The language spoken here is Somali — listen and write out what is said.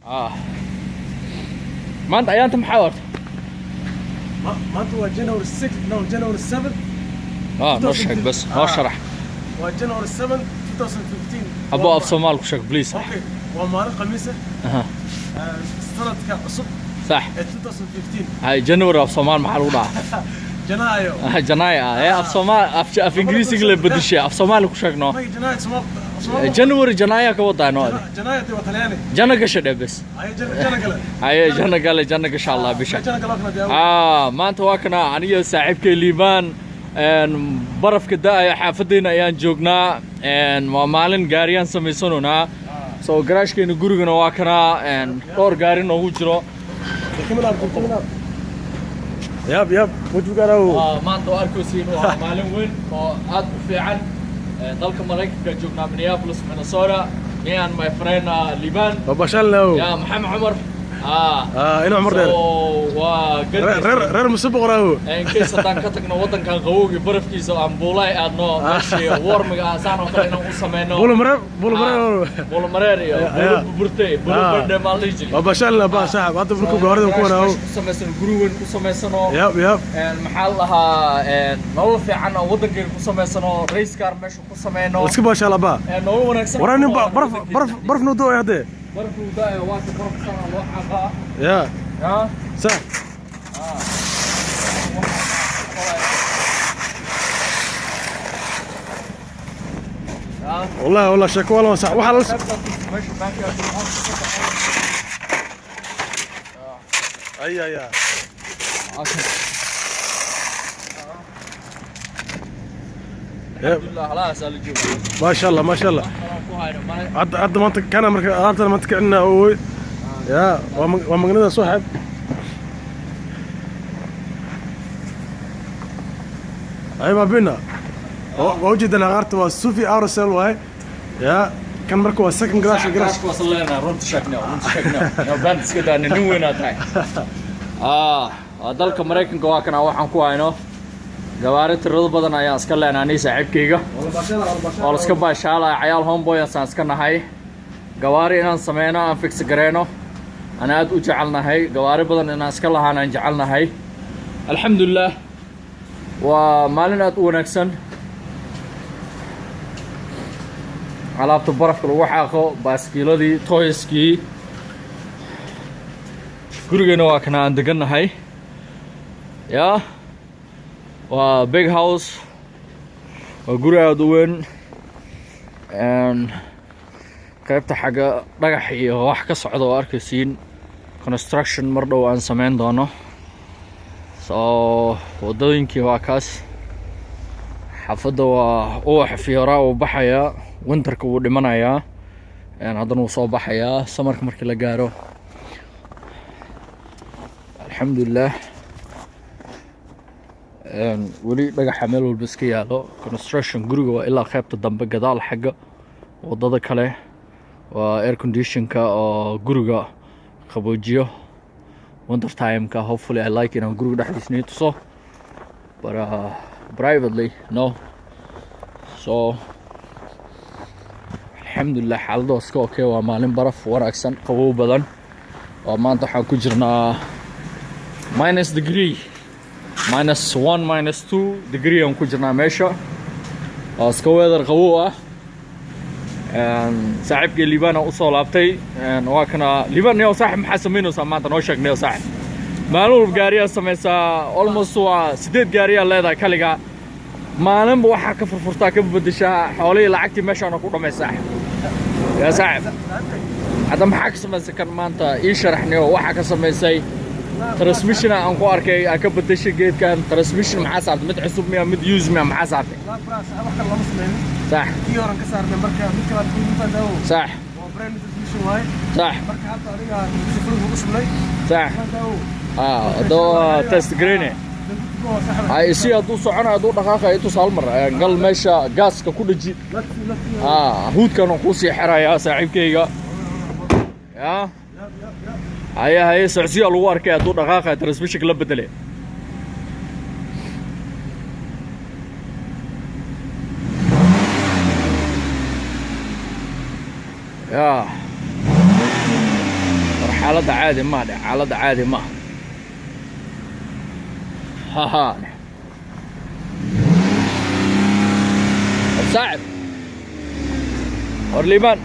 اه ما انت ايام محاورت ما انت جانوري 6 نو جانوري 7 نشرح بس نشرح وجانوري 7 2015 ابو اف صومال كشك بليز اوكي ومالين خميسه اها سنه كعصب صح 2015 هاي جنوري اف صومال maxaa lagu جنايو dhaca جناي af صومال af ingiriisi la bedeshay af Soomaali ku sheegno ما جنايو سمال جنوري جناي ka wadano جنايو دي وطلياني جنة قشة بس هاي جنة قال هاي جنة قال جنة إن شاء الله بشكل جنة قال دي ما أنت واكنا أنا صاحبك ليبان إن برف كده حافظنا أيام جوجنا إن ومالن جاريان سميسوننا سو جراش كي نقولنا واكنا إن دور جارين وجرو كمل ياب وجو قالوا ما أنت واركوسين ومالن وين وهاد في عن dalka Mareykanka joognaa Minneapolis Minnesota me and my friend Liban وبشلنا يا محمد عمر إنه عمر ده رر مسبق راهو إن كيس تان كتكنا وطن كان قوي برف كيس أمبولاي أدنو ماشي وارم عسان وكلنا وسمينه بولو مرير يا برتي بولو برد ماليجي وبشلنا بقى صاحب هذا بركو جوارد وكون أهو سمسن جروين كسمسنو ياب محلها نول في عنا وطن كير كسمسنو ريس كار مش كسمينو وسكب باشا لبا وراني برف نودو يا ده برف ودا واحد برف سنة لوحة يا صح والله شكوى والله صح وحال اي الحمد لله خلاص ما شاء الله عد منطق كان مركز منطق عندنا هو يا ومقنده صاحب اي ما بينا وجد غارت وسوفي ارسل واي يا كان مركو سكن جراش وصلنا رنت شكنا يا بنت كده نين وين تاعي dalka Mareykanka waa kana waxaan ku hayno gawaari tirada badan ayaa iska leenaanay saaxiibkayga oo la iska baashaalay cayaal homeboy aan iska nahay gawaari inaan sameeyno aan fix gareeno ana aad u jecelnahay gawaari badan inaan iska lahaan aan jecelnahay alxamdulillah waa maalin aad u wanaagsan alaabta barafka lagu xaaqo baaskiiladii toyskii gurigeena waa kana aan degannahay yaa waa big house waa guri aad u weyn qaybta xagga dhagax iyo wax ka socda oo arkaysiin construction mar dhow aan sameyn doono soo wadooyinkii waa kaas xaafadda waa ubax fiyoraa uu baxayaa winterka wuu dhimanayaa haddana wuu soo baxayaa samarka markii la gaaro alxamdulillah weli dhagaxa meel walba iska yaalo construction guriga waa ilaa qaybta dambe gadaal xagga wadada kale waa air conditionka oo guriga qaboojiyo winter time-ka hopefully I like inaan guriga dhexdiisna tuso but privately no so alxamdulillah xaaladda iska okay waa maalin baraf wanaagsan qabow badan oo maanta waxaan ku jirnaa minus degree -1 -2 degree aan ku jirnaa meesha oo iska weather qabow ah saaxiibkii Liban oo soo laabtay waa kana Liban iyo saaxiib maxaa sameynaysaa maanta noo sheegnay saaxiib maalin walba gaariya samaysaa almost waa 8 gaariya leedahay kaliga maalinba waxa ka furfurtaa ka bedeshaa xoolihii lacagtii meeshaan ku dhamaysaa يا صاحب هذا ما حكى سمع سكان مانتا يشرحني وواحد كسميسي ترانسميشن أنكو أركي أكبر تشي جيت كان ترانسميشن محاسب متحسب مية مد يوز مية محاسب لا براس أنا بحكي الله مسلم صح كيور انكسر من بركة مثل ما تكون مفادو صح وبرين ترانسميشن واي صح بركة حتى أريها سفر وقسم لي صح دو تست جريني هاي سي أدو سعنا أدو دقيقة يتو سالمر قال ماشى غاز ككل جي هود كانوا قوسي حرا يا صاحب كيغا يا هاي سعسي الوار كي أدو دقيقة ترانسميشن كلب بدلي يا حالة عادي ما ده حالة عادي ما ها صعب ورليبان